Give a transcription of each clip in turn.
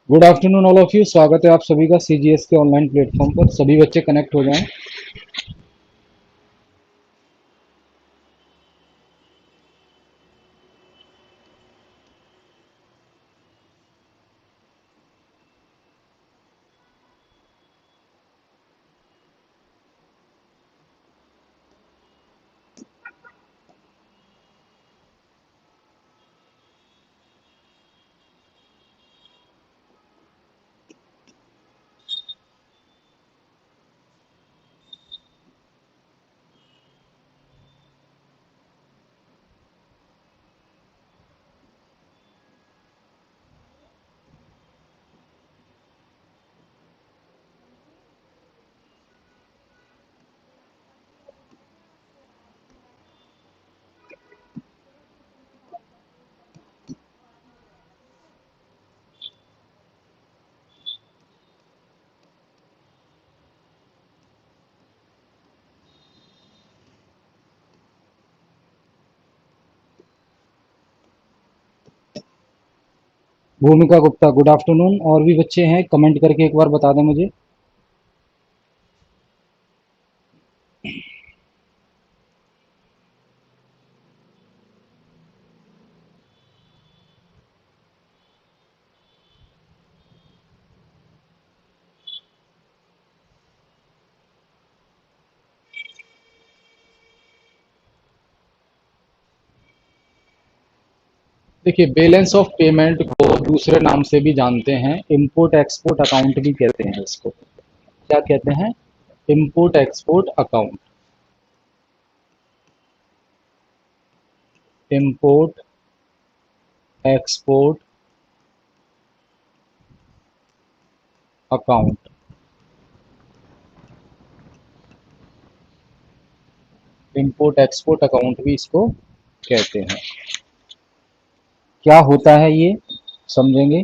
Good afternoon all of you. स्वागत है आप सभी का सीजीएस के ऑनलाइन प्लेटफॉर्म पर। सभी बच्चे कनेक्ट हो जाएं। भूमिका गुप्ता, गुड आफ्टरनून। और भी बच्चे हैं, कमेंट करके एक बार बता दें मुझे। देखिए, बैलेंस ऑफ पेमेंट को दूसरे नाम से भी जानते हैं, इंपोर्ट एक्सपोर्ट अकाउंट भी कहते हैं इसको। क्या कहते हैं? Import export account. Import export account. Import export account भी इसको कहते हैं। क्या होता है ये, समझेंगे।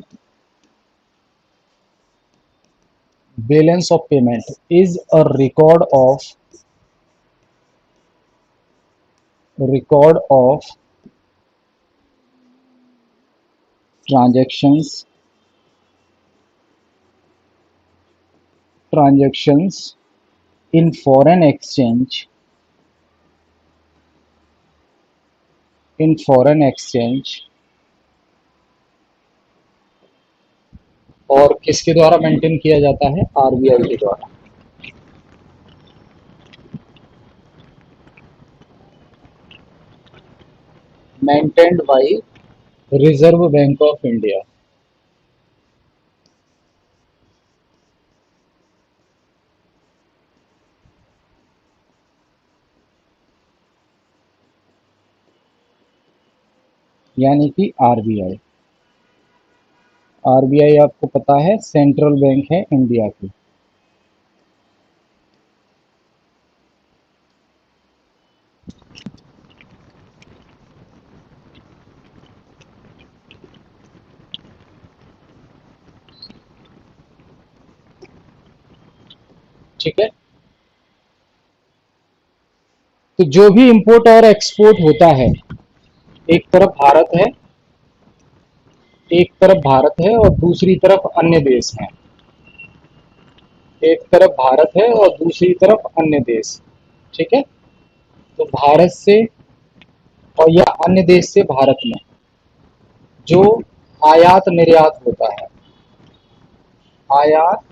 Balance of payment is a record of transactions transactions in foreign exchange और किसके द्वारा मेंटेन किया जाता है? आरबीआई के द्वारा। Maintained by reserve bank of India. यानी कि आरबीआई। आरबीआई आपको पता है सेंट्रल बैंक है इंडिया की। ठीक है। तो जो भी इंपोर्ट और एक्सपोर्ट होता है, एक तरफ भारत है, और दूसरी तरफ अन्य देश हैं। एक तरफ भारत है और दूसरी तरफ अन्य देश। ठीक है। तो भारत से और या अन्य देश से भारत में जो आयात निर्यात होता है, आयात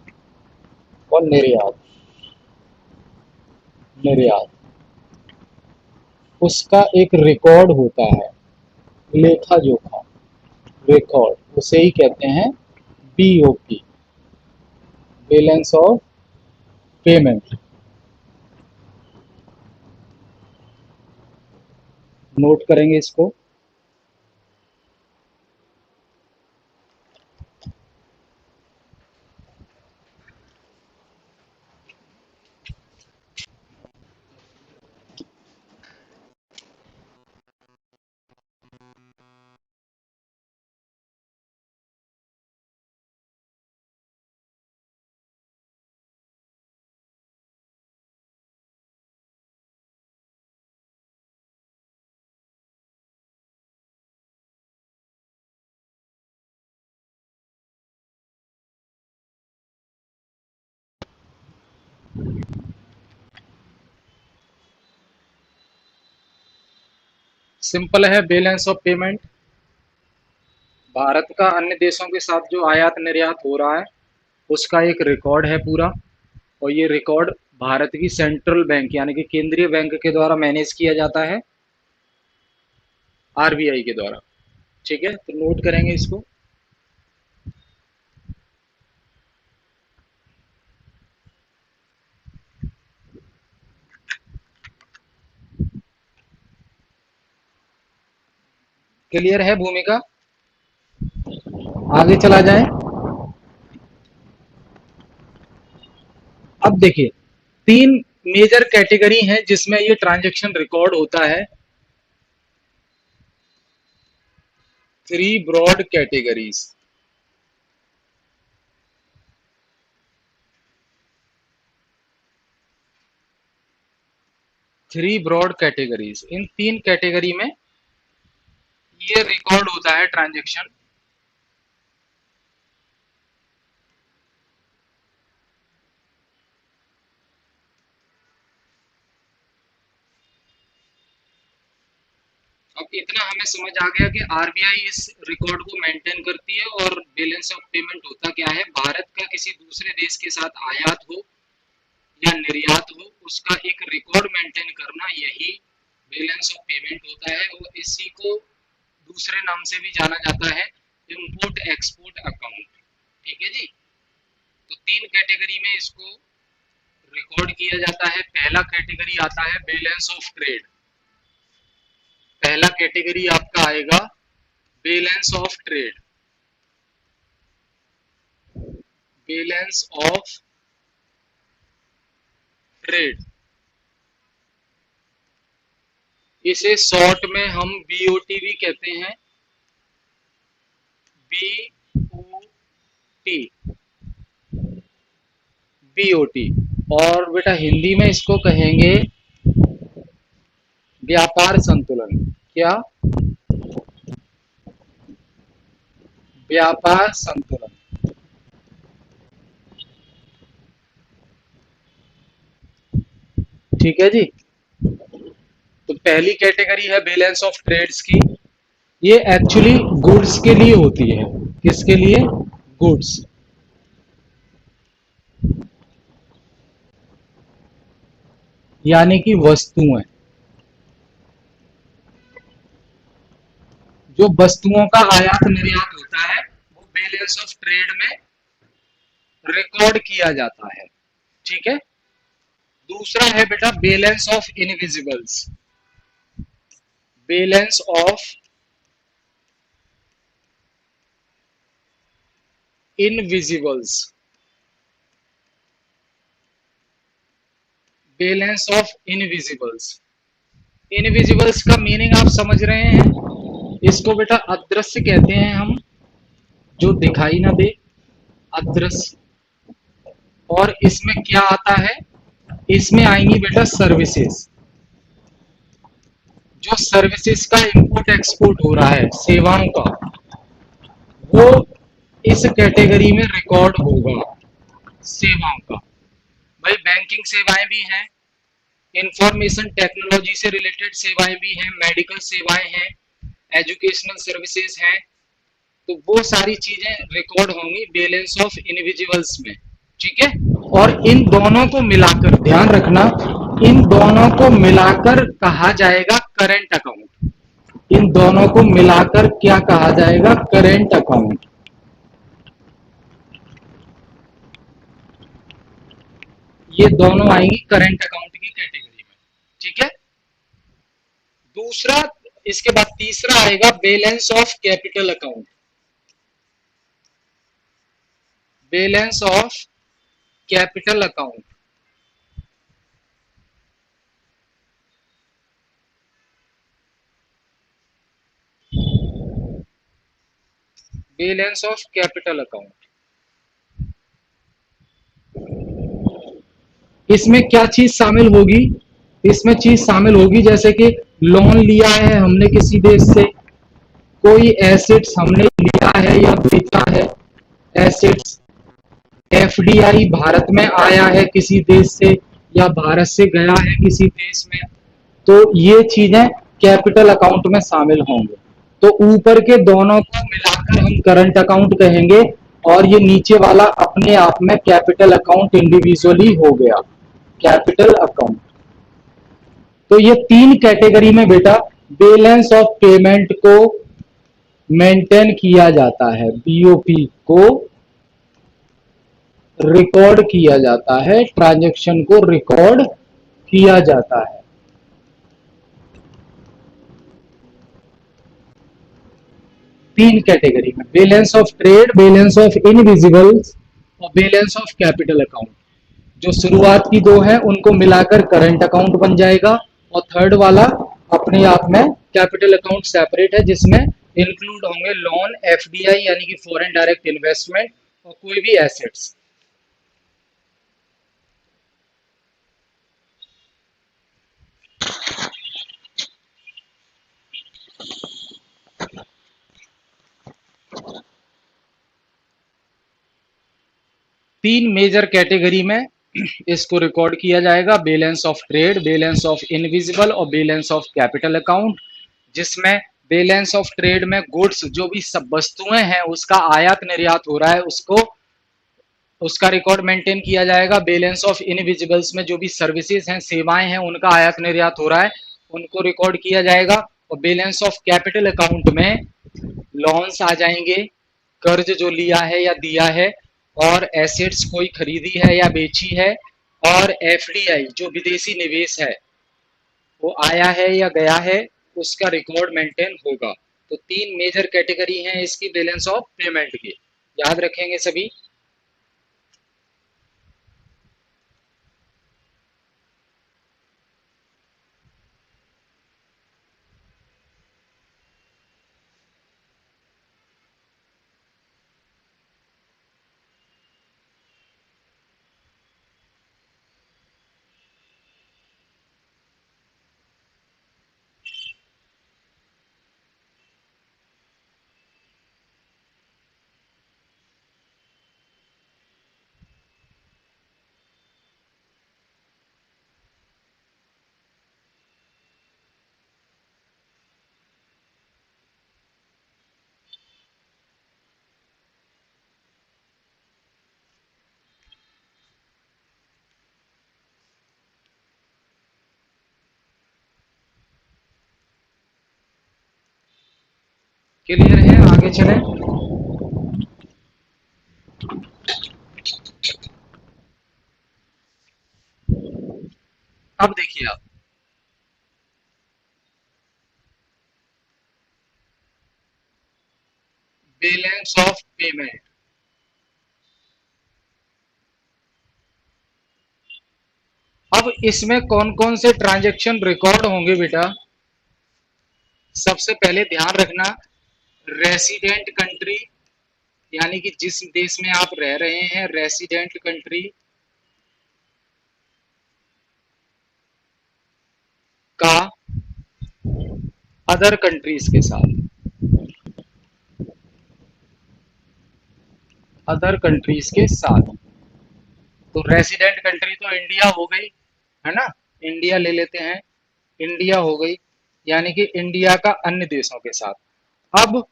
और निर्यात, उसका एक रिकॉर्ड होता है, लेखा जोखा, रिकॉर्ड, उसे ही कहते हैं BOP, balance of payment. Note करेंगे इसको। सिंपल है, बैलेंस ऑफ पेमेंट भारत का अन्य देशों के साथ जो आयात निर्यात हो रहा है उसका एक रिकॉर्ड है पूरा, और ये रिकॉर्ड भारत की सेंट्रल बैंक यानी कि केंद्रीय बैंक के द्वारा मैनेज किया जाता है, आरबीआई के द्वारा। ठीक है, तो नोट करेंगे इसको। क्लियर है भूमिका? आगे चला जाए। अब देखिए, तीन मेजर कैटेगरी हैं जिसमें ये ट्रांजैक्शन रिकॉर्ड होता है। Three broad categories. Three broad categories, इन तीन कैटेगरी में ये रिकॉर्ड होता है ट्रांजैक्शन। अब इतना हमें समझ आ गया कि आरबीआई इस रिकॉर्ड को मेंटेन करती है, और बैलेंस ऑफ पेमेंट होता क्या है, भारत का किसी दूसरे देश के साथ आयात हो या निर्यात हो उसका एक रिकॉर्ड मेंटेन करना, यही बैलेंस ऑफ पेमेंट होता है। और इसी को दूसरे नाम से भी जाना जाता है इंपोर्ट एक्सपोर्ट अकाउंट। ठीक है जी। तो तीन कैटेगरी में इसको रिकॉर्ड किया जाता है। पहला कैटेगरी आता है बैलेंस ऑफ ट्रेड। पहला कैटेगरी आपका आएगा balance of trade. Balance of trade, इसे शॉर्ट में हम बीओटी भी कहते हैं, बीओटी, बीओटी। और बेटा हिंदी में इसको कहेंगे व्यापार संतुलन। क्या? व्यापार संतुलन। ठीक है जी। तो पहली कैटेगरी है बैलेंस ऑफ ट्रेड्स की। ये एक्चुअली गुड्स के लिए होती है। किसके लिए? गुड्स। यानी कि वस्तुएं, जो वस्तुओं का आयात निर्यात होता है वो बैलेंस ऑफ ट्रेड में रिकॉर्ड किया जाता है। ठीक है। दूसरा है बेटा balance of invisibles. Balance of invisibles. Balance of invisibles. Invisibles का मीनिंग आप समझ रहे हैं? इसको बेटा अदृश्य कहते हैं हम, जो दिखाई ना दे, अदृश्य। और इसमें क्या आता है? इसमें आएंगी बेटा सर्विसेज। जो सर्विसेज का इंपोर्ट एक्सपोर्ट हो रहा है, सेवाओं का, वो इस कैटेगरी में रिकॉर्ड होगा। सेवाओं का, भाई बैंकिंग सेवाएं भी हैं, इंफॉर्मेशन टेक्नोलॉजी से रिलेटेड सेवाएं भी हैं, मेडिकल सेवाएं हैं, एजुकेशनल सर्विसेज हैं। तो वो सारी चीजें रिकॉर्ड होंगी बैलेंस ऑफ इंडिविजुअल्स में। ठीक है। और इन दोनों को मिलाकर, ध्यान रखना, इन दोनों को मिलाकर कहा जाएगा करेंट अकाउंट। इन दोनों को मिलाकर क्या कहा जाएगा? Current account. ये दोनों आएंगी करेंट अकाउंट की कैटेगरी में। ठीक है। दूसरा, इसके बाद तीसरा आएगा balance of capital account. Balance of capital account. Balance of capital account, इसमें क्या चीज शामिल होगी? इसमें चीज शामिल होगी जैसे कि लोन लिया है हमने किसी देश से, कोई एसेट्स हमने लिया है या बेचा है, एसेट्स। एफडीआई भारत में आया है किसी देश से, या भारत से गया है किसी देश में, तो ये चीजें कैपिटल अकाउंट में शामिल होंगे। तो ऊपर के दोनों को मिलाकर हम करंट अकाउंट कहेंगे और ये नीचे वाला अपने आप में कैपिटल अकाउंट इंडिविजुअली हो गया, कैपिटल अकाउंट। तो ये तीन कैटेगरी में बेटा बैलेंस ऑफ पेमेंट को मेंटेन किया जाता है, बीओपी को रिकॉर्ड किया जाता है, ट्रांजैक्शन को रिकॉर्ड किया जाता है। तीन कैटेगरी में, balance of trade, balance of invisibles और बैलेंस ऑफ कैपिटल अकाउंट। जो शुरुआत की दो है उनको मिलाकर करंट अकाउंट बन जाएगा और थर्ड वाला अपने आप में कैपिटल अकाउंट सेपरेट है, जिसमें इंक्लूड होंगे लोन, एफडीआई यानी कि फॉरेन डायरेक्ट इन्वेस्टमेंट और कोई भी एसेट्स। तीन मेजर कैटेगरी में इसको रिकॉर्ड किया जाएगा, balance of trade, balance of invisible और बैलेंस ऑफ कैपिटल अकाउंट। जिसमें बैलेंस ऑफ ट्रेड में गुड्स, जो भी सब वस्तुएं हैं उसका आयात निर्यात हो रहा है उसको, उसका रिकॉर्ड मेंटेन किया जाएगा। बैलेंस ऑफ इनविजिबल्स में जो भी सर्विसेज हैं, सेवाएं हैं, उनका आयात निर्यात हो रहा है, उनको रिकॉर्ड किया जाएगा। और बैलेंस ऑफ कैपिटल अकाउंट में लॉन्स आ जाएंगे, कर्ज जो लिया है या दिया है, और एसेट्स कोई खरीदी है या बेची है, और एफडीआई जो विदेशी निवेश है वो आया है या गया है, उसका रिकॉर्ड मेंटेन होगा। तो तीन मेजर कैटेगरी हैं इसकी बैलेंस ऑफ पेमेंट की, याद रखेंगे सभी। क्लियर है, आगे चलें। अब देखिए आप, बैलेंस ऑफ पेमेंट। अब इसमें कौन कौन से ट्रांजैक्शन रिकॉर्ड होंगे बेटा? सबसे पहले ध्यान रखना, रेसिडेंट कंट्री यानी कि जिस देश में आप रह रहे हैं, रेसिडेंट कंट्री का अदर कंट्रीज के साथ, अदर कंट्रीज के साथ। तो रेसिडेंट कंट्री तो इंडिया हो गई, है ना, इंडिया ले लेते हैं, इंडिया हो गई, यानी कि इंडिया का अन्य देशों के साथ। अब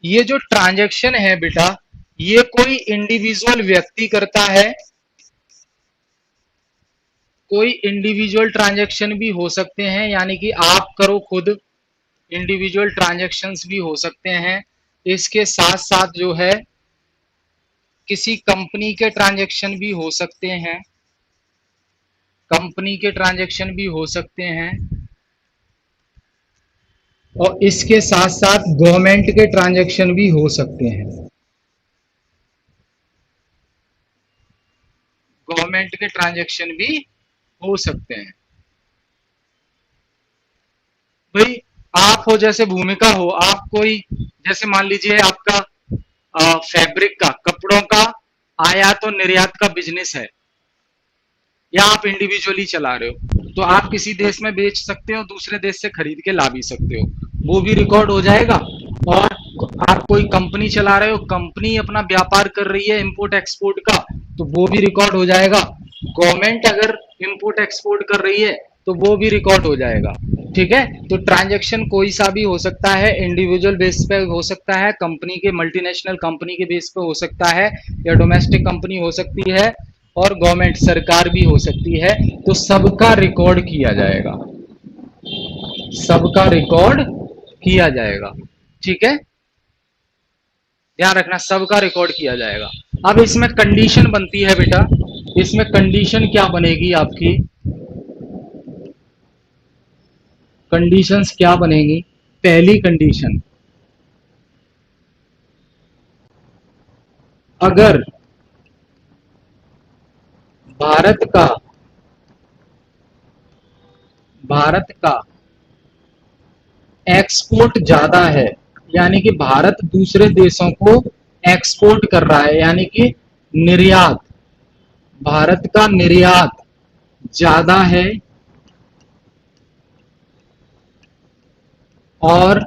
ये जो ट्रांजैक्शन है बेटा, ये कोई इंडिविजुअल व्यक्ति करता है, कोई इंडिविजुअल ट्रांजैक्शन भी हो सकते हैं, यानी कि आप करो खुद, इंडिविजुअल ट्रांजैक्शंस भी हो सकते हैं। इसके साथ साथ जो है किसी कंपनी के ट्रांजैक्शन भी हो सकते हैं, कंपनी के ट्रांजैक्शन भी हो सकते हैं, और इसके साथ साथ गवर्नमेंट के ट्रांजैक्शन भी हो सकते हैं, गवर्नमेंट के ट्रांजैक्शन भी हो सकते हैं। भाई आप हो, जैसे भूमिका हो, आप कोई, जैसे मान लीजिए आपका फैब्रिक का, कपड़ों का आयात और निर्यात का बिजनेस है, या आप इंडिविजुअली चला रहे हो, तो आप किसी देश में बेच सकते हो, दूसरे देश से खरीद के ला भी सकते हो, वो भी रिकॉर्ड हो जाएगा। और आप कोई कंपनी चला रहे हो, कंपनी अपना व्यापार कर रही है इंपोर्ट एक्सपोर्ट का, तो वो भी रिकॉर्ड हो जाएगा। गवर्नमेंट अगर इंपोर्ट एक्सपोर्ट कर रही है तो वो भी रिकॉर्ड हो जाएगा। ठीक है। तो ट्रांजैक्शन कोई सा भी हो सकता है, इंडिविजुअल बेस पे हो सकता है, कंपनी के मल्टीनेशनल कंपनी के बेस पे हो सकता है, या डोमेस्टिक कंपनी हो सकती है, और गवर्नमेंट सरकार भी हो सकती है। तो सबका रिकॉर्ड किया जाएगा, सबका रिकॉर्ड किया जाएगा। ठीक है, ध्यान रखना, सबका रिकॉर्ड किया जाएगा। अब इसमें कंडीशन बनती है बेटा, इसमें कंडीशन क्या बनेगी आपकी, कंडीशंस क्या बनेगी। पहली कंडीशन, अगर भारत का भारत का एक्सपोर्ट ज्यादा है, यानी कि भारत दूसरे देशों को एक्सपोर्ट कर रहा है, यानी कि निर्यात, भारत का निर्यात ज्यादा है, और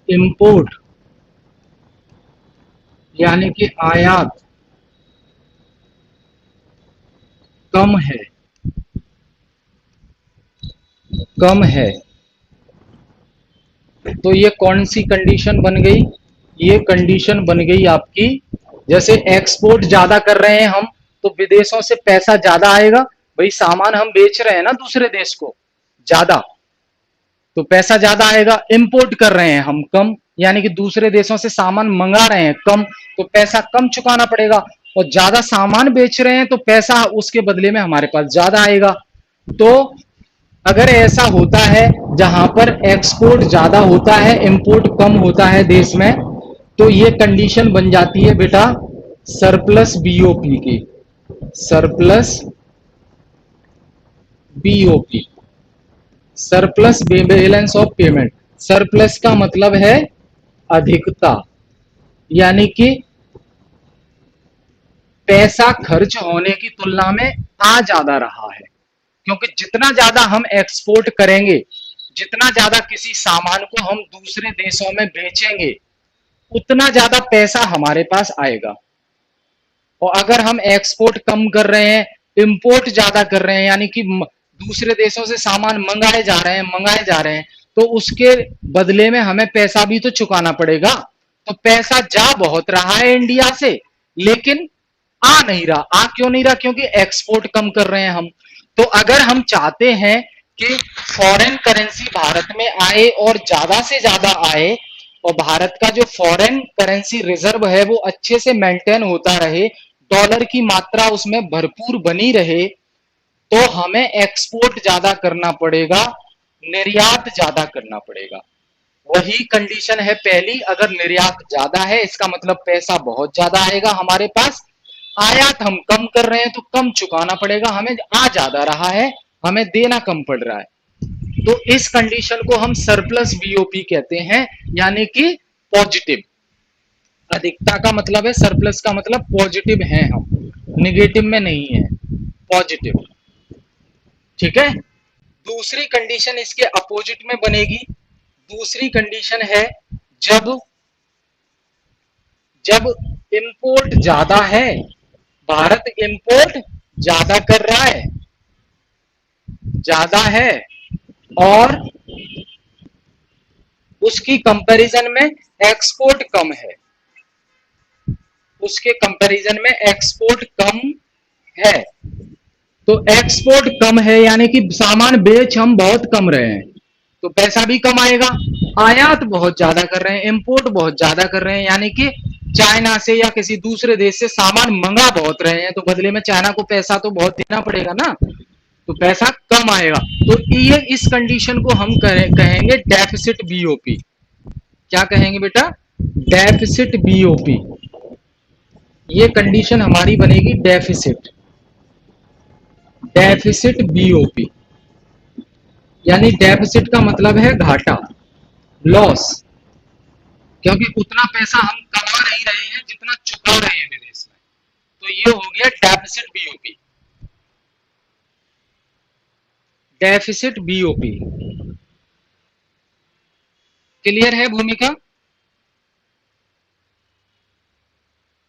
इंपोर्ट यानी कि आयात कम है, कम है। तो ये कौन सी कंडीशन बन गई, ये कंडीशन बन गई आपकी, जैसे एक्सपोर्ट ज्यादा कर रहे हैं हम, तो विदेशों से पैसा ज्यादा आएगा। भाई सामान हम बेच रहे हैं ना दूसरे देश को ज्यादा, तो पैसा ज्यादा आएगा। इंपोर्ट कर रहे हैं हम कम, यानी कि दूसरे देशों से सामान मंगा रहे हैं कम, तो पैसा कम चुकाना पड़ेगा। और ज्यादा सामान बेच रहे हैं तो पैसा उसके बदले में हमारे पास ज्यादा आएगा। तो अगर ऐसा होता है जहां पर एक्सपोर्ट ज्यादा होता है, इंपोर्ट कम होता है देश में, तो ये कंडीशन बन जाती है बेटा सरप्लस बीओपी की, surplus BOP, surplus balance of payment. Surplus का मतलब है अधिकता, यानी कि पैसा खर्च होने की तुलना में आ ज्यादा रहा है, क्योंकि जितना ज्यादा हम एक्सपोर्ट करेंगे, जितना ज्यादा किसी सामान को हम दूसरे देशों में बेचेंगे, उतना ज्यादा पैसा हमारे पास आएगा। और अगर हम एक्सपोर्ट कम कर रहे हैं, इंपोर्ट ज्यादा कर रहे हैं, यानी कि दूसरे देशों से सामान मंगाए जा रहे हैं, तो उसके बदले में हमें पैसा भी तो चुकाना पड़ेगा। तो पैसा जा बहुत रहा है इंडिया से, लेकिन आ नहीं रहा। आ क्यों नहीं रहा, क्योंकि एक्सपोर्ट कम कर रहे हैं हम। तो अगर हम चाहते हैं कि फॉरेन करेंसी भारत में आए और ज्यादा से ज्यादा आए, और भारत का जो फॉरेन करेंसी रिजर्व है वो अच्छे से मेंटेन होता रहे, डॉलर की मात्रा उसमें भरपूर बनी रहे, तो हमें एक्सपोर्ट ज्यादा करना पड़ेगा, निर्यात ज्यादा करना पड़ेगा। वही कंडीशन है पहली, अगर निर्यात ज्यादा है इसका मतलब पैसा बहुत ज्यादा आएगा हमारे पास। आयात हम कम कर रहे हैं तो कम चुकाना पड़ेगा, हमें आ ज्यादा रहा है, हमें देना कम पड़ रहा है। तो इस कंडीशन को हम सरप्लस बीओपी कहते हैं, यानी कि पॉजिटिव। अधिकता का मतलब है, सरप्लस का मतलब पॉजिटिव है, हम निगेटिव में नहीं है, पॉजिटिव। ठीक है। दूसरी कंडीशन इसके अपोजिट में बनेगी। दूसरी कंडीशन है जब जब इंपोर्ट ज्यादा है, भारत इंपोर्ट ज्यादा कर रहा है, ज्यादा है, और उसकी कंपैरिजन में एक्सपोर्ट कम है, उसके कंपैरिजन में एक्सपोर्ट कम है। तो एक्सपोर्ट कम है यानी कि सामान बेच हम बहुत कम रहे हैं, तो पैसा भी कम आएगा। आयात बहुत ज्यादा कर रहे हैं, इंपोर्ट बहुत ज्यादा कर रहे हैं, यानी कि चाइना से या किसी दूसरे देश से सामान मंगा बहुत रहे हैं, तो बदले में चाइना को पैसा तो बहुत देना पड़ेगा ना, तो पैसा कम आएगा। तो ये इस कंडीशन को हम कहेंगे डेफिसिट बीओपी। क्या कहेंगे बेटा, डेफिसिट बीओपी। ये कंडीशन हमारी बनेगी डेफिसिट, डेफिसिट बीओपी, यानी डेफिसिट का मतलब है घाटा, लॉस, क्योंकि उतना पैसा हम कमा नहीं रहे हैं जितना चुका रहे हैं विदेश में। तो ये हो गया deficit BOP, deficit BOP. Clear है भूमिका,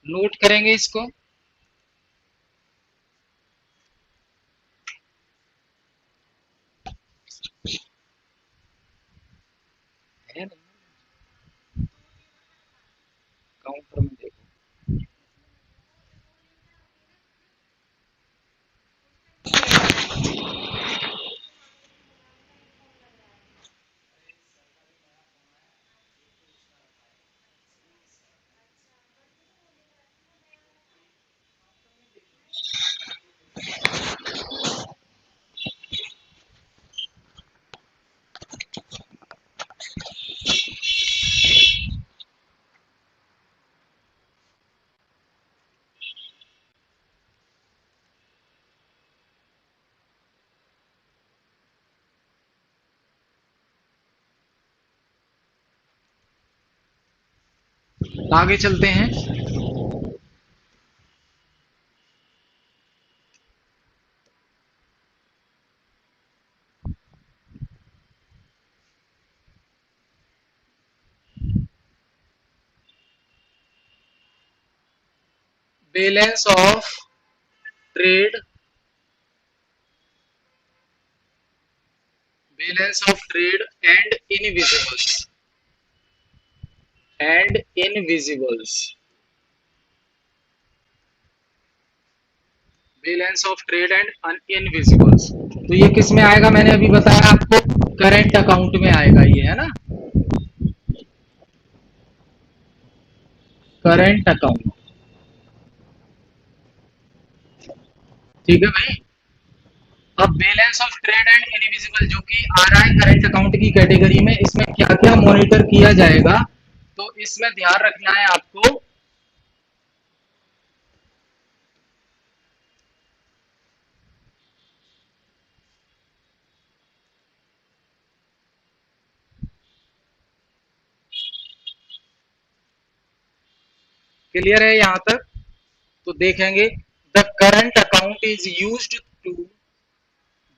नोट करेंगे इसको। आगे चलते हैं। Balance of trade, balance of trade and invisibles, and invisibles, balance of trade and invisibles. तो ये किस में आएगा, मैंने अभी बताया आपको, करेंट अकाउंट में आएगा ये, है ना, करेंट अकाउंट। ठीक है भाई। अब balance of trade and invisible जो कि आ रहा है करंट अकाउंट की कैटेगरी में, इसमें क्या क्या मॉनिटर किया जाएगा, तो इसमें ध्यान रखना है आपको। क्लियर है यहां तक? तो देखेंगे, the current account is used to,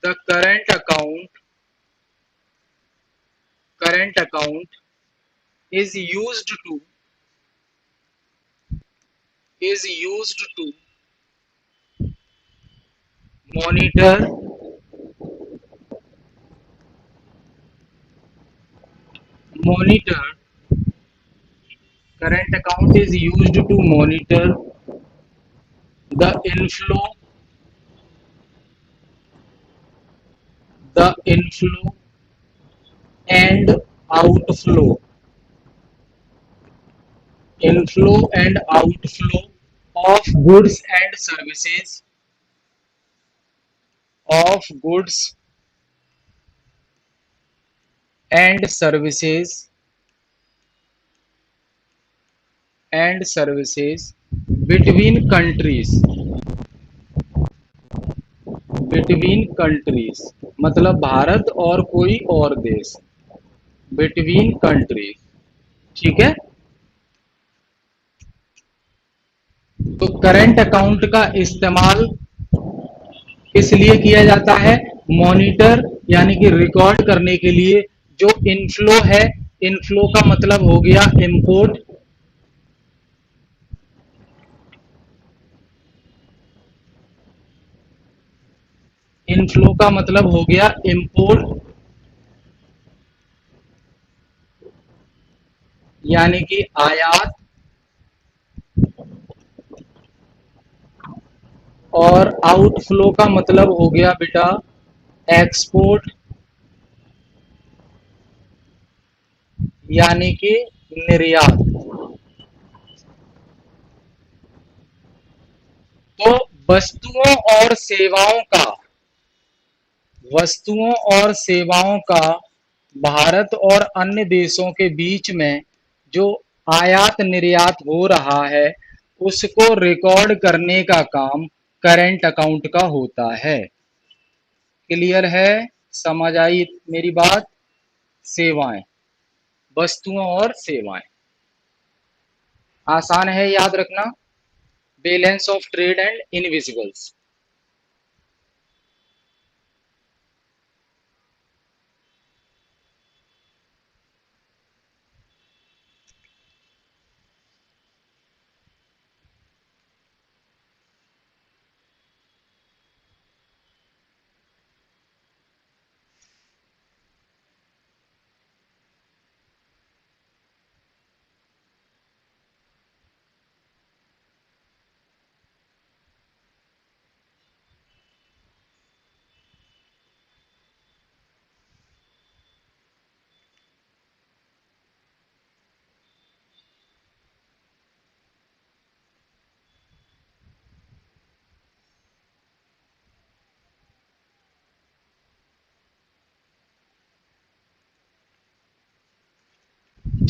the current account is used to, is used to monitor, monitor, current account is used to monitor the inflow, the inflow and outflow, inflow and outflow of goods and services, of goods and services, and services between countries, between countries मतलब भारत और कोई और देश, between countries. ठीक है। तो current account का इस्तेमाल किस लिए किया जाता है, मॉनिटर यानी कि रिकॉर्ड करने के लिए। जो इनफ्लो है, इनफ्लो का मतलब हो गया इंपोर्ट, इनफ्लो का मतलब हो गया इंपोर्ट, यानी कि आयात, और आउटफ्लो का मतलब हो गया बेटा एक्सपोर्ट, यानी कि निर्यात। तो वस्तुओं और सेवाओं का, वस्तुओं और सेवाओं का भारत और अन्य देशों के बीच में जो आयात निर्यात हो रहा है, उसको रिकॉर्ड करने का काम करंट अकाउंट का होता है। क्लियर है? समझ आई मेरी बात? सेवाएं, वस्तुओं और सेवाएं, आसान है याद रखना। Balance of trade and invisibles.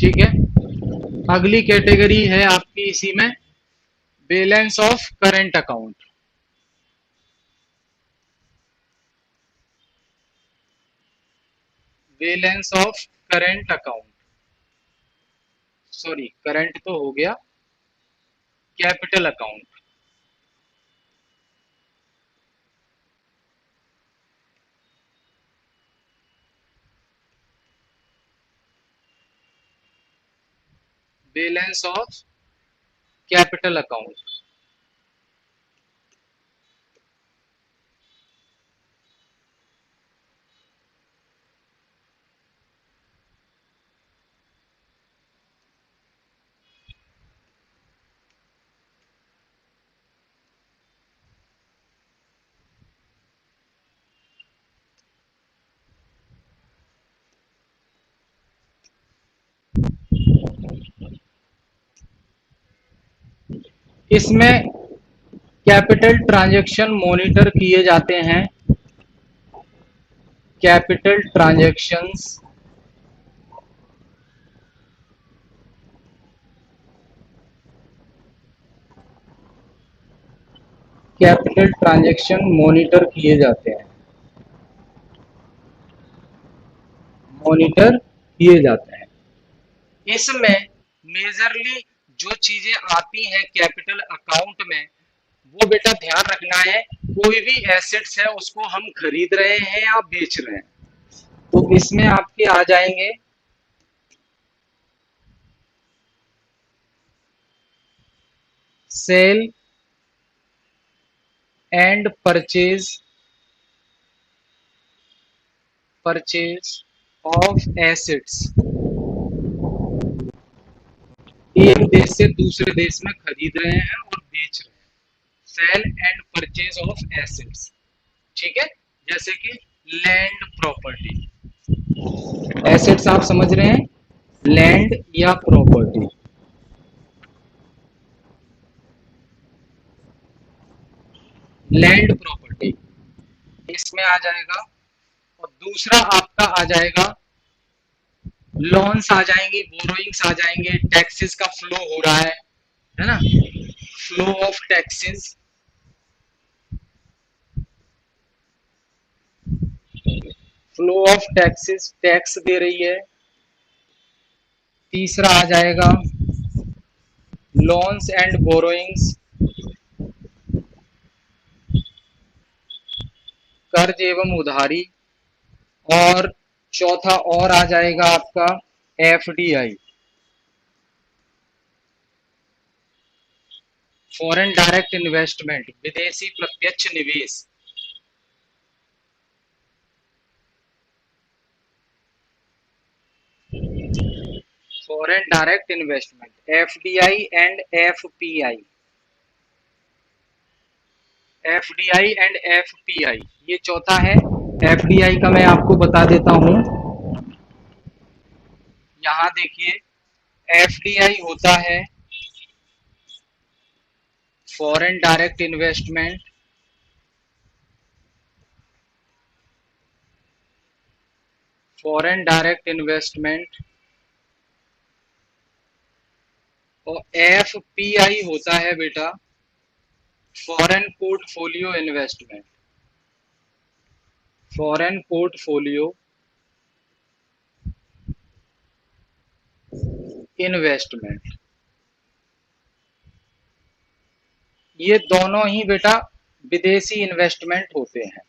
ठीक है। अगली कैटेगरी है आपकी इसी में, balance of current account. Balance of current account. Sorry, current तो हो गया, capital account. Balance of capital account. इसमें कैपिटल ट्रांजैक्शन मॉनिटर किए जाते हैं। Capital transactions capital transaction monitor किए जाते हैं, मॉनिटर किए जाते हैं। इसमें मेजरली जो चीजें आती हैं कैपिटल अकाउंट में, वो बेटा ध्यान रखना है, कोई भी एसेट्स है उसको हम खरीद रहे हैं या बेच रहे हैं, तो इसमें आपके आ जाएंगे sale and purchase of assets. एक देश से दूसरे देश में खरीद रहे हैं और बेच रहे हैं, sale and purchase of assets. ठीक है, जैसे कि लैंड प्रॉपर्टी, एसेट्स आप समझ रहे हैं, लैंड या प्रॉपर्टी। लैंड प्रॉपर्टी इसमें आ जाएगा, और दूसरा आपका आ जाएगा, लोन्स आ जाएंगे, बोरोइंग्स आ जाएंगे, टैक्सेस का फ्लो हो रहा है ना, flow of taxes, flow of taxes, tax दे रही है। तीसरा आ जाएगा लोन्स एंड बोरोइंग्स, कर्ज एवं उधारी। और चौथा और आ जाएगा आपका एफडीआई, फॉरेन डायरेक्ट इन्वेस्टमेंट, विदेशी प्रत्यक्ष निवेश। Foreign direct investment, FDI and FPI, FDI and FPI, ये चौथा है। एफडीआई का मैं आपको बता देता हूं, यहां देखिए, एफडीआई होता है foreign direct investment, foreign direct investment. और एफपीआई होता है बेटा foreign portfolio investment, foreign portfolio investment. ये दोनों ही बेटा विदेशी इन्वेस्टमेंट होते हैं।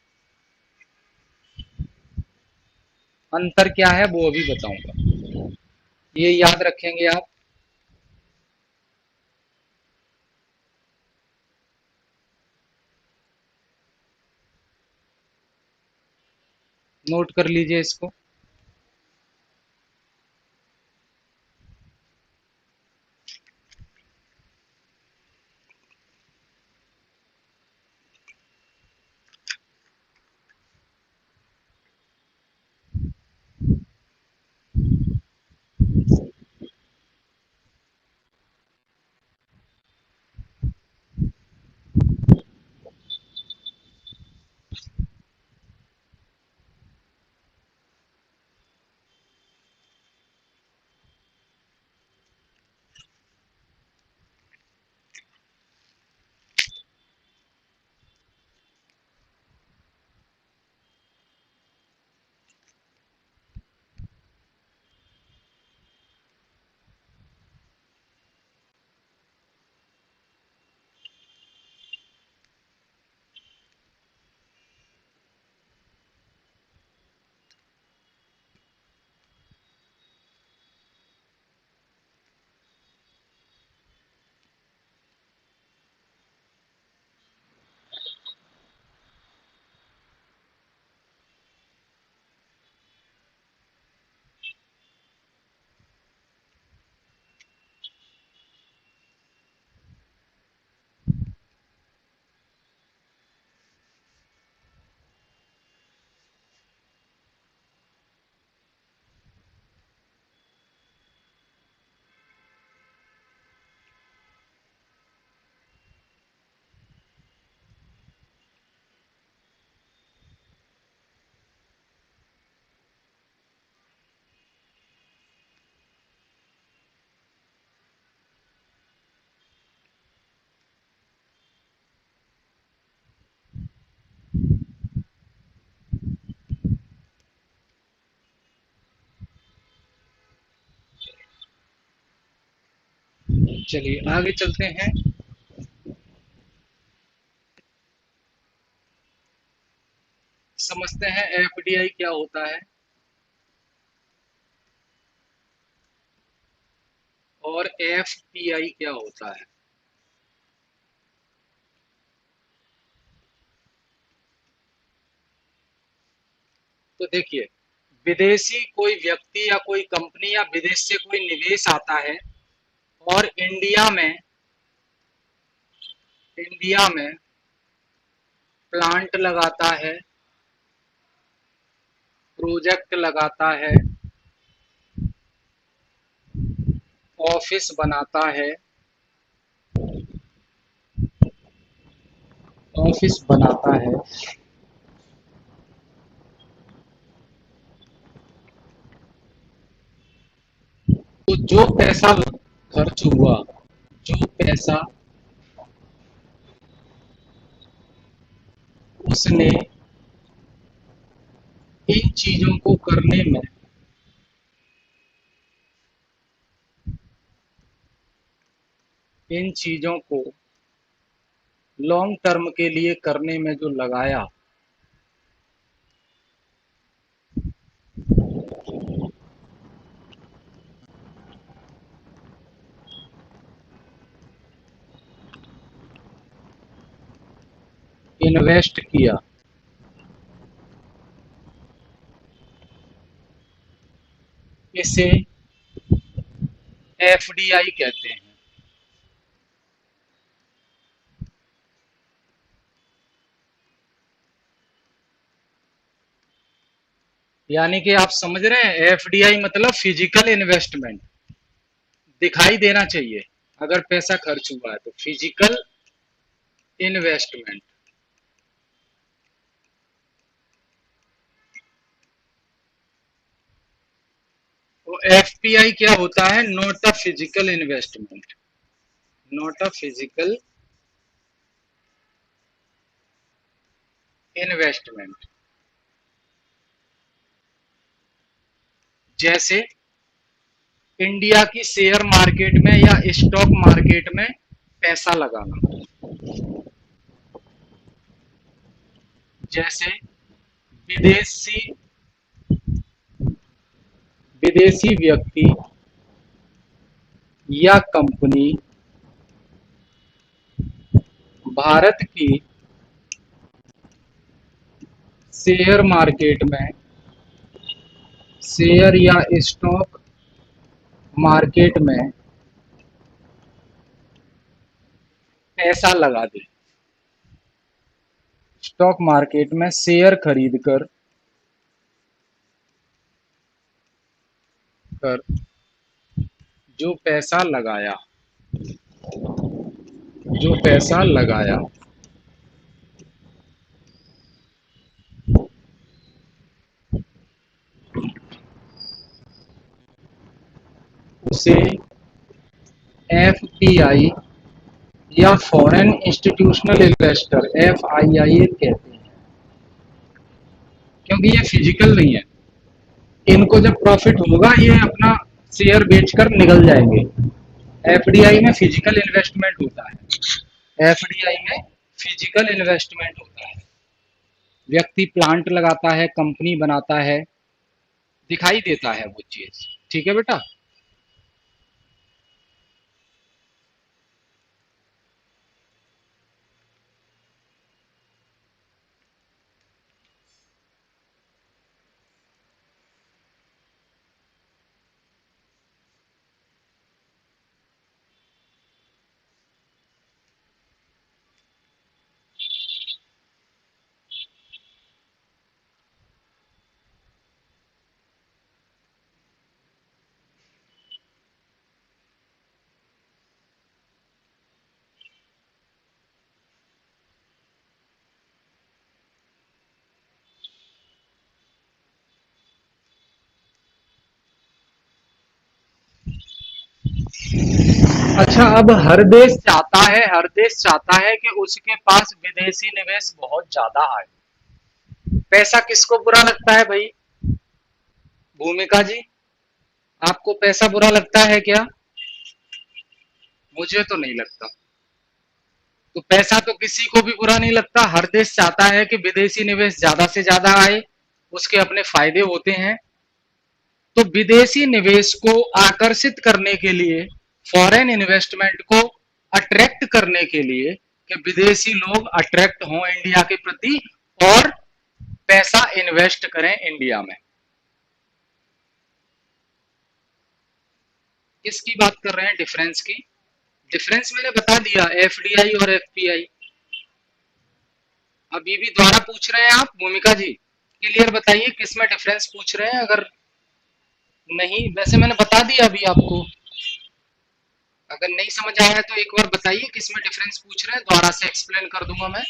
अंतर क्या है वो अभी बताऊंगा, ये याद रखेंगे आप। नोट कर लीजिए इसको। चलिए आगे चलते हैं। समझते हैं एफडीआई क्या होता है और एफपीआई क्या होता है। तो देखिए, विदेशी कोई व्यक्ति या कोई कंपनी या विदेश से कोई निवेश आता है और इंडिया में प्लांट लगाता है, प्रोजेक्ट लगाता है, ऑफिस बनाता है, ऑफिस बनाता है, तो जो पैसा खर्च हुआ, जो पैसा उसने इन चीजों को करने में, इन चीजों को लॉन्ग टर्म के लिए करने में जो लगाया, इन्वेस्ट किया, इसे एफडीआई कहते हैं। यानी कि आप समझ रहे हैं, एफडीआई मतलब फिजिकल इन्वेस्टमेंट। दिखाई देना चाहिए अगर पैसा खर्च हुआ है तो, फिजिकल इन्वेस्टमेंट। तो एफपीआई क्या होता है? Not a physical investment, not a physical investment. जैसे इंडिया की शेयर मार्केट में या स्टॉक मार्केट में पैसा लगाना। जैसे विदेशी विदेशी व्यक्ति या कंपनी भारत की शेयर मार्केट में, शेयर या स्टॉक मार्केट में पैसा लगा दे, स्टॉक मार्केट में शेयर खरीद कर जो पैसा लगाया, जो पैसा लगाया उसे एफपीआई या फॉरेन इंस्टीट्यूशनल इन्वेस्टर, एफआईआई कहते हैं। क्योंकि ये फिजिकल नहीं है, इनको जब प्रॉफिट होगा ये अपना शेयर बेचकर निकल जाएंगे। एफडीआई में फिजिकल इन्वेस्टमेंट होता है, एफडीआई में फिजिकल इन्वेस्टमेंट होता है। व्यक्ति प्लांट लगाता है, कंपनी बनाता है, दिखाई देता है वो चीज। ठीक है बेटा। अच्छा, अब हर देश चाहता है कि उसके पास विदेशी निवेश बहुत ज्यादा आए। पैसा किसको बुरा लगता है भाई? भूमिका जी, आपको पैसा बुरा लगता है क्या? मुझे तो नहीं लगता। तो पैसा तो किसी को भी बुरा नहीं लगता, हर देश चाहता है कि विदेशी निवेश ज्यादा से ज्यादा आए, उसके अपने फायदे होते हैं। तो विदेशी निवेश को आकर्षित करने के लिए, फॉरेन इन्वेस्टमेंट को अट्रैक्ट करने के लिए, कि विदेशी लोग अट्रैक्ट हों इंडिया के प्रति और पैसा इन्वेस्ट करें इंडिया में। किसकी बात कर रहे हैं डिफरेंस की? डिफरेंस मैंने बता दिया, एफडीआई और एफपीआई। अभी भी दोबारा पूछ रहे हैं आप भूमिका जी? क्लियर बताइए किस में डिफरेंस पूछ रहे हैं। अगर नहीं, वैसे मैंने बता दिया अभी आपको। अगर नहीं समझ आया है तो एक बार बताइए किस में डिफरेंस पूछ रहे हैं, दोबारा से एक्सप्लेन कर दूंगा मैं।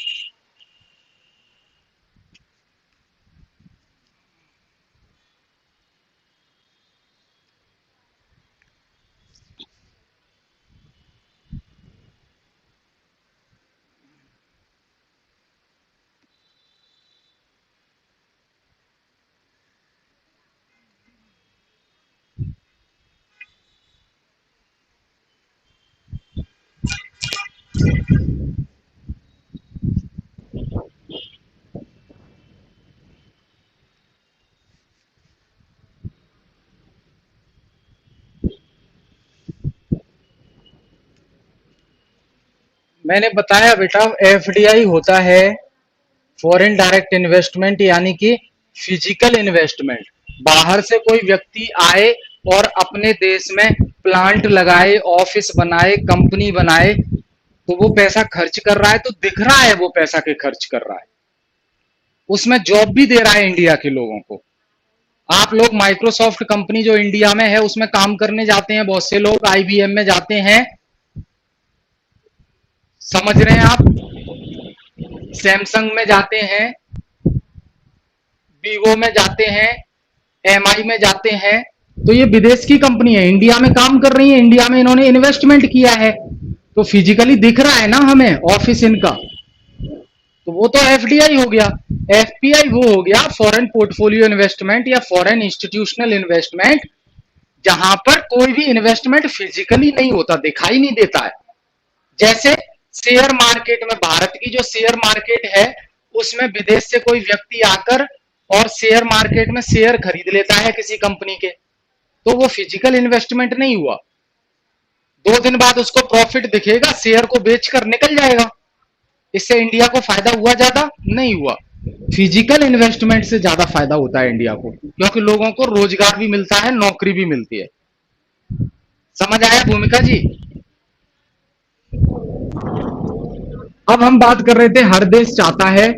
मैंने बताया बेटा, एफडीआई होता है फॉरेन डायरेक्ट इन्वेस्टमेंट, यानी कि फिजिकल इन्वेस्टमेंट। बाहर से कोई व्यक्ति आए और अपने देश में प्लांट लगाए, ऑफिस बनाए, कंपनी बनाए, तो वो पैसा खर्च कर रहा है, तो दिख रहा है वो पैसा के खर्च कर रहा है, उसमें जॉब भी दे रहा है इंडिया के लोगों को। आप लोग माइक्रोसॉफ्ट कंपनी जो इंडिया में है उसमें काम करने जाते हैं, बहुत से लोग आईबीएम में जाते हैं, समझ रहे हैं आप? सैमसंग में जाते हैं, वीवो में जाते हैं, एमआई में जाते हैं। तो ये विदेश की कंपनी है, इंडिया में काम कर रही है, इंडिया में इन्होंने इन्वेस्टमेंट किया है, तो फिजिकली दिख रहा है ना हमें ऑफिस इनका। तो वो तो एफडीआई हो गया। एफपीआई वो हो गया फॉरेन पोर्टफोलियो इन्वेस्टमेंट या फॉरेन इंस्टीट्यूशनल इन्वेस्टमेंट, जहां पर कोई भी इन्वेस्टमेंट फिजिकली नहीं होता, दिखाई नहीं देता है। जैसे शेयर मार्केट में, भारत की जो शेयर मार्केट है उसमें विदेश से कोई व्यक्ति आकर और शेयर मार्केट में शेयर खरीद लेता है किसी कंपनी के, तो वो फिजिकल इन्वेस्टमेंट नहीं हुआ। 2 दिन बाद उसको प्रॉफिट दिखेगा, शेयर को बेचकर निकल जाएगा। इससे इंडिया को फायदा हुआ? ज्यादा नहीं हुआ। फिजिकल इन्वेस्टमेंट से ज्यादा फायदा होता है इंडिया को, क्योंकि लोगों को रोजगार भी मिलता है, नौकरी भी मिलती है। समझ आया भूमिका जी? अब हम बात कर रहे थे, हर देश चाहता है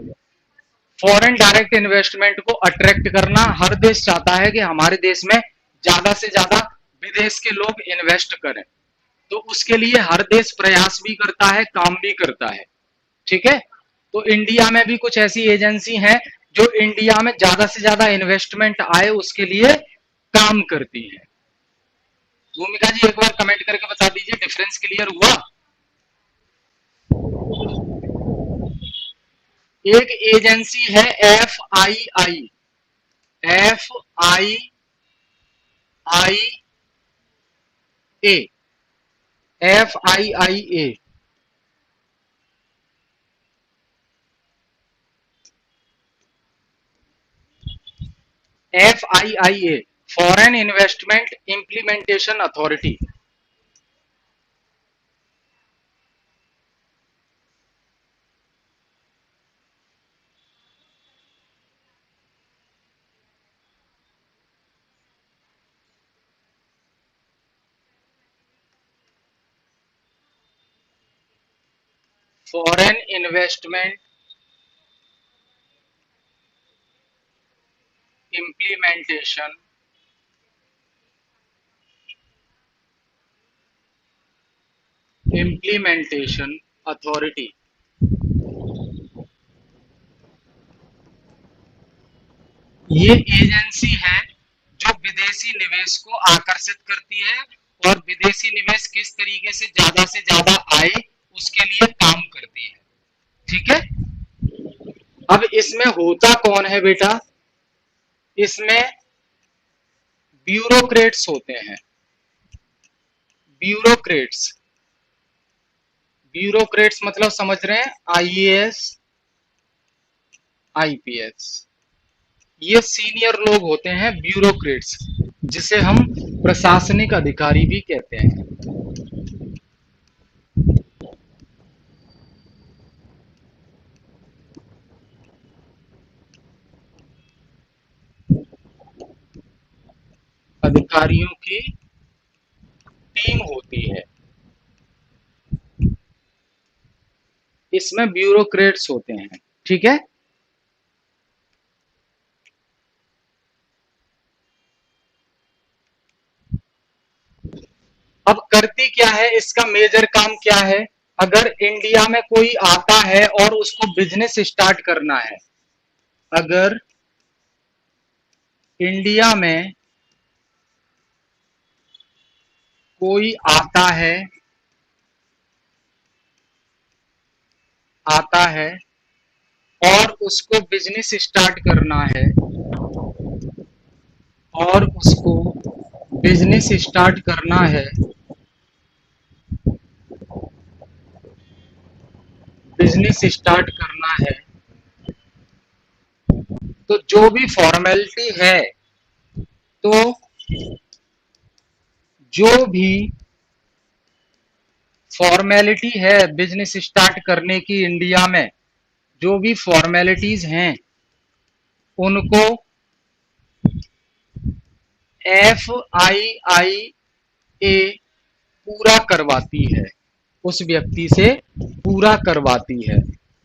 फॉरेन डायरेक्ट इन्वेस्टमेंट को अट्रैक्ट करना। हर देश चाहता है कि हमारे देश में ज्यादा से ज्यादा विदेश के लोग इन्वेस्ट करें, तो उसके लिए हर देश प्रयास भी करता है, काम भी करता है। ठीक है? तो इंडिया में भी कुछ ऐसी एजेंसी हैं जो इंडिया में ज्यादा से ज्यादा इन्वेस्टमेंट आए उसके लिए काम करती है। भूमिका जी एक बार कमेंट करके बता दीजिए, डिफरेंस क्लियर हुआ? एक एजेंसी है FII, FII A, FII A. FII A, foreign investment implementation authority. Foreign investment implementation implementation authority. ये एजेंसी है जो विदेशी निवेश को आकर्षित करती है और विदेशी निवेश किस तरीके से ज्यादा आए उसके लिए काम करती है। ठीक है? अब इसमें होता कौन है बेटा? इसमें ब्यूरोक्रेट्स होते हैं, ब्यूरोक्रेट्स। ब्यूरोक्रेट्स मतलब समझ रहे हैं, आईएएस, आईपीएस, ये सीनियर लोग होते हैं ब्यूरोक्रेट्स, जिसे हम प्रशासनिक अधिकारी भी कहते हैं। अधिकारियों की टीम होती है, इसमें ब्यूरोक्रेट्स होते हैं। ठीक है, अब करती क्या है, इसका मेजर काम क्या है। अगर इंडिया में कोई आता है और उसको बिजनेस स्टार्ट करना है, अगर इंडिया में कोई आता है और उसको बिजनेस स्टार्ट करना है, और उसको बिजनेस स्टार्ट करना है, बिजनेस स्टार्ट करना है, तो जो भी फॉर्मेलिटी है, तो जो भी फॉर्मेलिटी है बिजनेस स्टार्ट करने की इंडिया में, जो भी फॉर्मेलिटीज हैं, उनको FIIA पूरा करवाती है, उस व्यक्ति से पूरा करवाती है,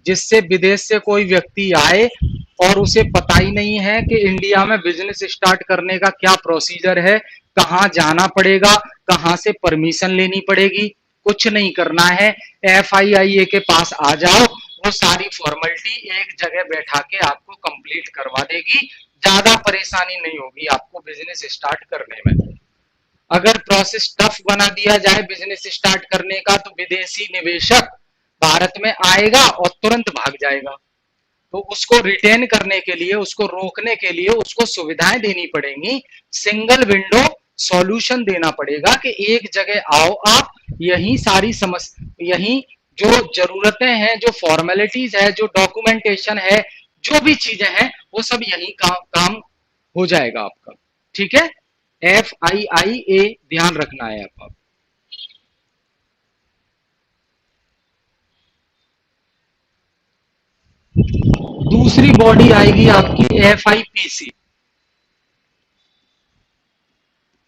जिससे विदेश से कोई व्यक्ति आए और उसे पता ही नहीं है कि इंडिया में बिजनेस स्टार्ट करने का क्या प्रोसीजर है, कहाँ जाना पड़ेगा, कहाँ से परमिशन लेनी पड़ेगी, कुछ नहीं करना है। FIIA के पास आ जाओ, वो सारी फॉर्मेलिटी एक जगह बैठा के आपको कंप्लीट करवा देगी, ज्यादा परेशानी नहीं होगी आपको बिजनेस स्टार्ट करने में। अगर प्रोसेस टफ बना दिया जाए बिजनेस स्टार्ट करने का, तो विदेशी निवेशक भारत में आएगा और तुरंत भाग जाएगा। तो उसको रिटेन करने के लिए, उसको रोकने के लिए उसको सुविधाएं देनी पड़ेंगी, सिंगल विंडो सॉल्यूशन देना पड़ेगा कि एक जगह आओ आप, यही सारी समस्या, यही जो जरूरतें हैं, जो फॉर्मेलिटीज है, जो डॉक्यूमेंटेशन है, जो भी चीजें हैं, वो सब यही काम हो जाएगा आपका। ठीक है, FIIA ध्यान रखना है आपका। दूसरी बॉडी आएगी आपकी FIPC।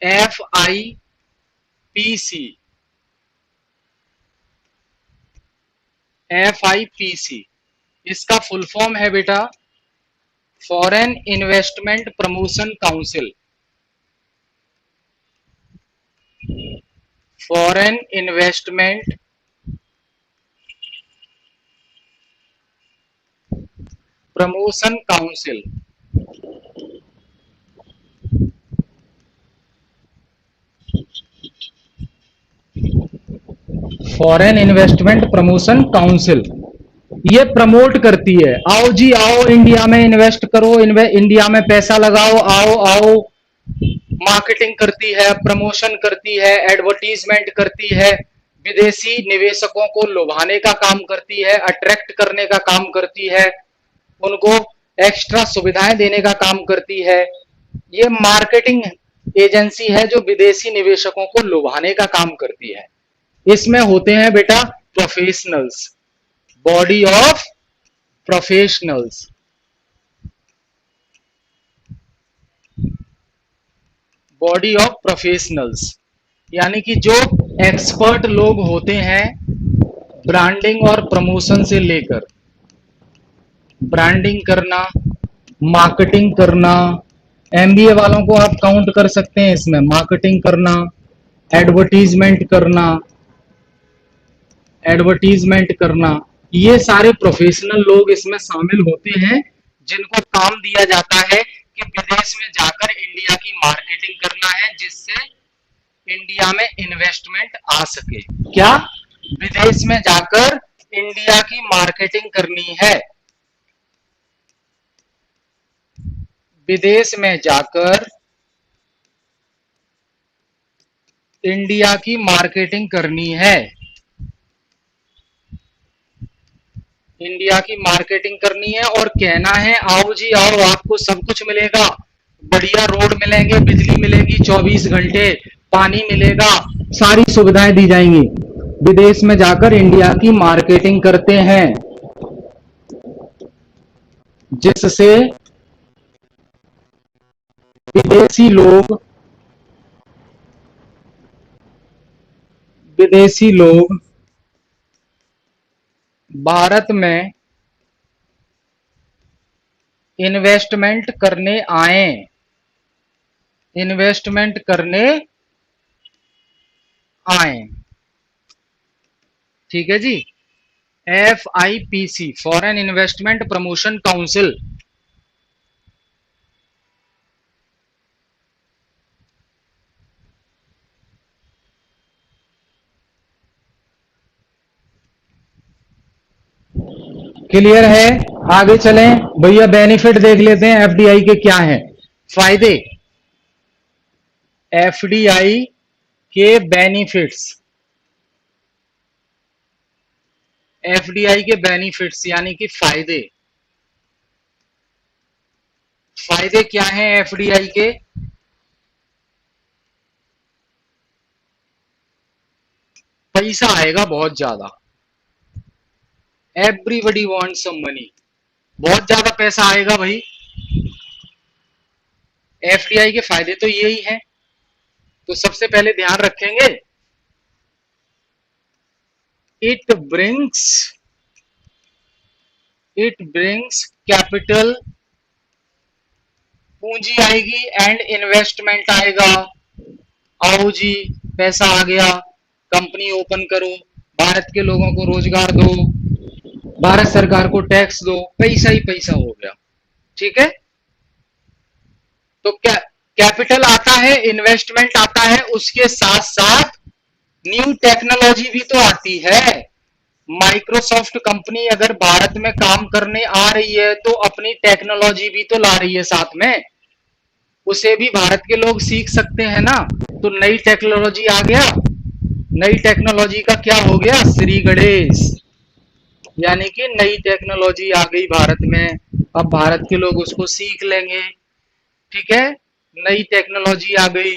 FIPC, FIPC, इसका फुल फॉर्म है बेटा foreign investment promotion council. Foreign investment promotion council. Foreign investment promotion council ये प्रमोट करती है, आओ जी आओ, इंडिया में इन्वेस्ट करो, इंडिया में पैसा लगाओ, आओ आओ। मार्केटिंग करती है, प्रमोशन करती है, एडवर्टीजमेंट करती है, विदेशी निवेशकों को लुभाने का काम करती है, अट्रैक्ट करने का काम करती है, उनको एक्स्ट्रा सुविधाएं देने का काम करती है। ये मार्केटिंग एजेंसी है जो विदेशी निवेशकों को लुभाने का काम करती है। इसमें होते हैं बेटा professionals, body of professionals, body of professionals, यानी कि जो एक्सपर्ट लोग होते हैं ब्रांडिंग और प्रमोशन से लेकर, ब्रांडिंग करना, मार्केटिंग करना, MBA वालों को आप काउंट कर सकते हैं इसमें, मार्केटिंग करना, एडवर्टीजमेंट करना, एडवर्टीजमेंट करना, ये सारे प्रोफेशनल लोग इसमें शामिल होते हैं, जिनको काम दिया जाता है कि विदेश में जाकर इंडिया की मार्केटिंग करना है, जिससे इंडिया में इन्वेस्टमेंट आ सके। क्या, विदेश में जाकर इंडिया की मार्केटिंग करनी है, विदेश में जाकर इंडिया की मार्केटिंग करनी है। इंडिया की मार्केटिंग करनी है और कहना है आओ जी आओ, आपको सब कुछ मिलेगा, बढ़िया रोड मिलेंगे, बिजली मिलेगी 24 घंटे, पानी मिलेगा, सारी सुविधाएं दी जाएंगी। विदेश में जाकर इंडिया की मार्केटिंग करते हैं, जिससे विदेशी लोग विदेशी लोग भारत में इन्वेस्टमेंट करने आए, इन्वेस्टमेंट करने आए। ठीक है जी। FIPC foreign investment promotion council, clear है। आगे चलें भैया, बेनिफिट देख लेते हैं एफडीआई के क्या हैं फायदे। एफडीआई के बेनिफिट्स, एफडीआई के बेनिफिट्स यानी कि फायदे। फायदे क्या हैं एफडीआई के? पैसा आएगा बहुत ज्यादा, एवरीबडी वांट सम मनी, बहुत ज्यादा पैसा आएगा भाई। एफडीआई के फायदे तो यही हैं। तो सबसे पहले ध्यान रखेंगे, it brings it brings capital, पूंजी आएगी एंड इन्वेस्टमेंट आएगा। आओ जी, पैसा आ गया, कंपनी ओपन करो, भारत के लोगों को रोजगार दो, भारत सरकार को टैक्स दो, पैसा ही पैसा हो गया। ठीक है। तो क्या कैपिटल आता है, इन्वेस्टमेंट आता है, उसके साथ साथ न्यू टेक्नोलॉजी भी तो आती है। माइक्रोसॉफ्ट कंपनी अगर भारत में काम करने आ रही है तो अपनी टेक्नोलॉजी भी तो ला रही है साथ में, उसे भी भारत के लोग सीख सकते हैं ना। तो नई टेक्नोलॉजी आ गया, नई टेक्नोलॉजी का क्या हो गया, श्री गणेश, यानी कि नई टेक्नोलॉजी आ गई भारत में, अब भारत के लोग उसको सीख लेंगे। ठीक है। नई टेक्नोलॉजी आ गई,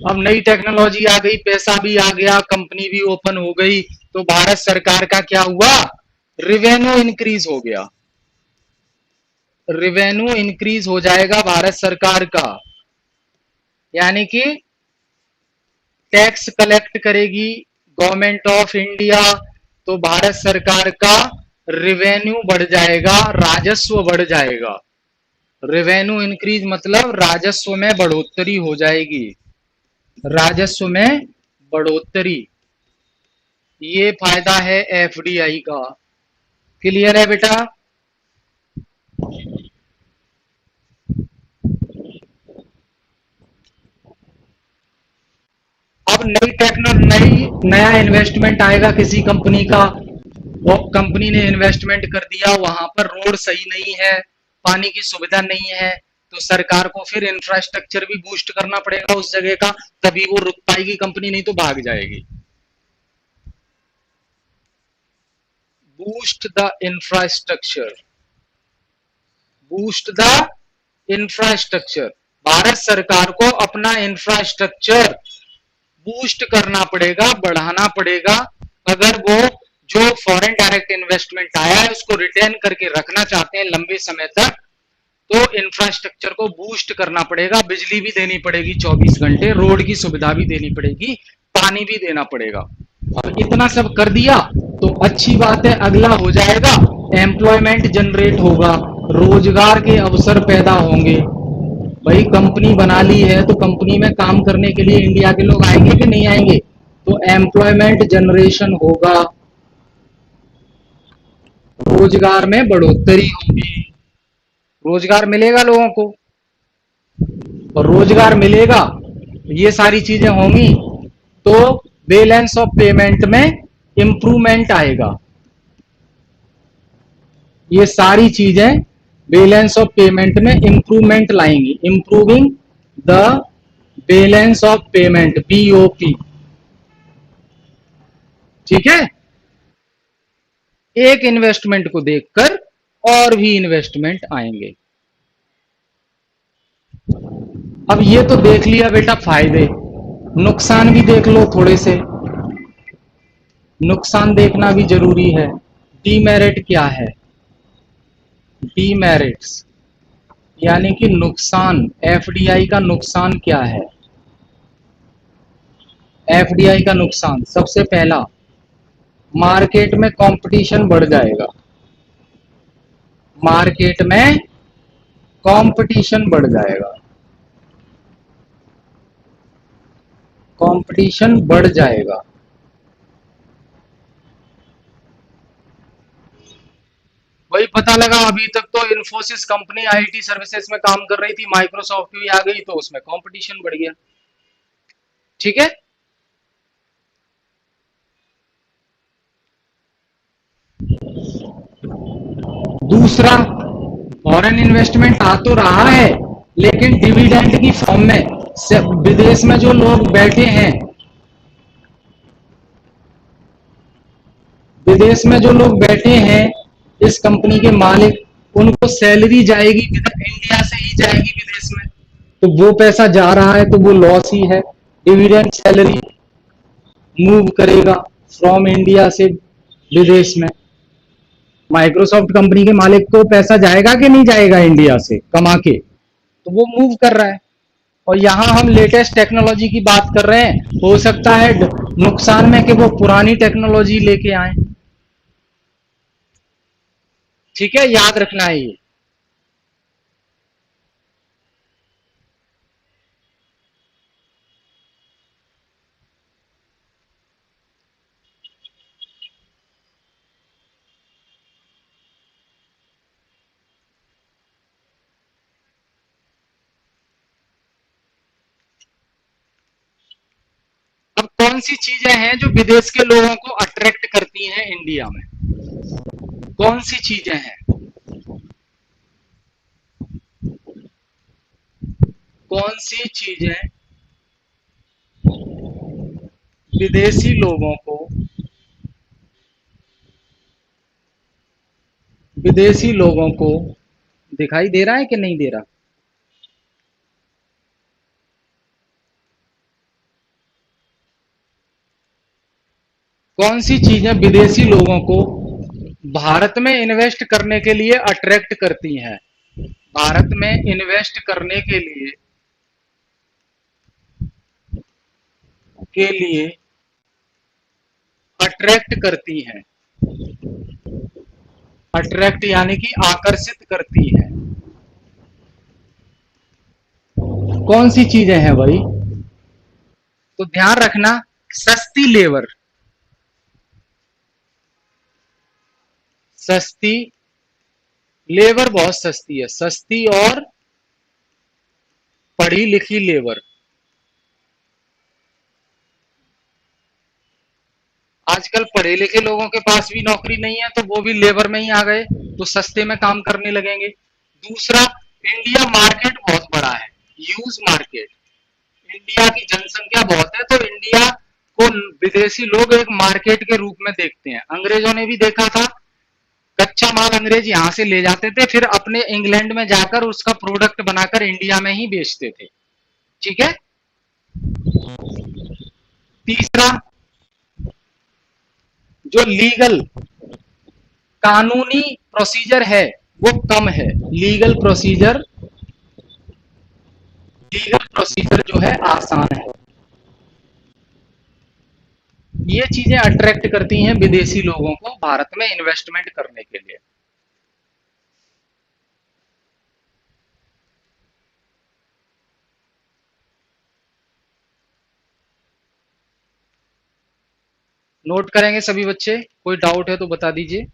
अब नई टेक्नोलॉजी आ गई, पैसा भी आ गया, कंपनी भी ओपन हो गई, तो भारत सरकार का क्या हुआ, रिवेन्यू इंक्रीज हो गया, रिवेन्यू इंक्रीज हो जाएगा भारत सरकार का, यानी कि टैक्स कलेक्ट करेगी गवर्नमेंट ऑफ इंडिया, तो भारत सरकार का रिवेन्यू बढ़ जाएगा, राजस्व बढ़ जाएगा। रेवेन्यू इंक्रीज मतलब राजस्व में बढ़ोतरी हो जाएगी, राजस्व में बढ़ोतरी, ये फायदा है एफडीआई का। क्लियर है बेटा? अब नया इन्वेस्टमेंट आएगा किसी कंपनी का, वो कंपनी ने इन्वेस्टमेंट कर दिया, वहां पर रोड सही नहीं है, पानी की सुविधा नहीं है, तो सरकार को फिर इंफ्रास्ट्रक्चर भी बूस्ट करना पड़ेगा उस जगह का, तभी वो रुक पाएगी कंपनी, नहीं तो भाग जाएगी। Boost the infrastructure, boost the infrastructure, Bharat सरकार को अपना इंफ्रास्ट्रक्चर बूस्ट करना पड़ेगा, बढ़ाना पड़ेगा। अगर वो जो फॉरेन डायरेक्ट इन्वेस्टमेंट आया है उसको रिटेन करके रखना चाहते हैं लंबे समय तक, तो इंफ्रास्ट्रक्चर को बूस्ट करना पड़ेगा, बिजली भी देनी पड़ेगी 24 घंटे, रोड की सुविधा भी देनी पड़ेगी, पानी भी देना पड़ेगा। अब इतना सब कर दिया तो अच्छी बात है, अगला हो जाएगा एम्प्लॉयमेंट जनरेट होगा, रोजगार के अवसर पैदा होंगे। भाई कंपनी बना ली है तो कंपनी में काम करने के लिए इंडिया के लोग आएंगे कि नहीं आएंगे, तो एम्प्लॉयमेंट जनरेशन होगा, रोजगार में बढ़ोतरी होगी, रोजगार मिलेगा लोगों को, और रोजगार मिलेगा, ये सारी चीजें होंगी तो बैलेंस ऑफ पेमेंट में इंप्रूवमेंट आएगा। ये सारी चीजें बैलेंस ऑफ पेमेंट में इंप्रूवमेंट लाएंगी, improving the balance of payment, BOP. ठीक है। एक इन्वेस्टमेंट को देखकर और भी इन्वेस्टमेंट आएंगे। अब ये तो देख लिया बेटा फायदे, नुकसान भी देख लो थोड़े से, नुकसान देखना भी जरूरी है। डीमेरिट क्या है? डीमेरिट्स यानी कि नुकसान, एफडीआई का नुकसान क्या है? एफडीआई का नुकसान सबसे पहला, मार्केट में कंपटीशन बढ़ जाएगा। मार्केट में कंपटीशन बढ़ जाएगा, कंपटीशन बढ़ जाएगा। वही पता लगा, अभी तक तो इन्फोसिस कंपनी आईटी सर्विसेज में काम कर रही थी, माइक्रोसॉफ्ट भी आ गई तो उसमें कंपटीशन बढ़ गया। ठीक है। दूसरा, फॉरेन इन्वेस्टमेंट आ तो रहा है लेकिन डिविडेंड की फॉर्म में। विदेश में जो लोग बैठे हैं, विदेश में जो लोग बैठे हैं इस कंपनी के मालिक, उनको सैलरी जाएगी इंडिया से ही जाएगी विदेश में, तो वो पैसा जा रहा है तो वो लॉस ही है। डिविडेंड सैलरी मूव करेगा फ्रॉम इंडिया से विदेश में। माइक्रोसॉफ्ट कंपनी के मालिक को पैसा जाएगा कि नहीं जाएगा इंडिया से कमा के, तो वो मूव कर रहा है। और यहां हम लेटेस्ट टेक्नोलॉजी की बात कर रहे हैं, हो सकता है नुकसान में कि वो पुरानी टेक्नोलॉजी लेके आए। ठीक है, याद रखना है ये। अब कौन सी चीजें हैं जो विदेश के लोगों को अट्रैक्ट करती हैं इंडिया में? कौन सी चीजें हैं? कौन सी चीजें विदेशी लोगों को, विदेशी लोगों को दिखाई दे रहा है कि नहीं दे रहा? कौन सी चीजें विदेशी लोगों को भारत में इन्वेस्ट करने के लिए अट्रैक्ट करती हैं? भारत में इन्वेस्ट करने के लिए अट्रैक्ट करती हैं। अट्रैक्ट यानी कि आकर्षित करती हैं। कौन सी चीजें हैं भाई? तो ध्यान रखना, सस्ती लेबर, सस्ती लेबर बहुत सस्ती है, सस्ती और पढ़ी लिखी लेबर। आजकल पढ़े लिखे लोगों के पास भी नौकरी नहीं है तो वो भी लेबर में ही आ गए, तो सस्ते में काम करने लगेंगे। दूसरा, इंडिया मार्केट बहुत बड़ा है, ह्यूज मार्केट। इंडिया की जनसंख्या बहुत है तो इंडिया को विदेशी लोग एक मार्केट के रूप में देखते हैं। अंग्रेजों ने भी देखा था, कच्चा माल अंग्रेज यहां से ले जाते थे, फिर अपने इंग्लैंड में जाकर उसका प्रोडक्ट बनाकर इंडिया में ही बेचते थे। ठीक है। तीसरा, जो लीगल कानूनी प्रोसीजर है वो कम है। लीगल प्रोसीजर, लीगल प्रोसीजर जो है आसान है। ये चीजें अट्रैक्ट करती हैं विदेशी लोगों को भारत में इन्वेस्टमेंट करने के लिए। नोट करेंगे सभी बच्चे, कोई डाउट है तो बता दीजिए।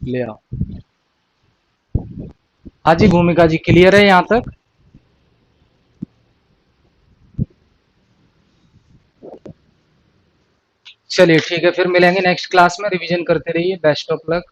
ले आओ। हाँ जी भूमिका जी, क्लियर है यहाँ तक? चलिए ठीक है, फिर मिलेंगे नेक्स्ट क्लास में। रिवीजन करते रहिए। Best of luck.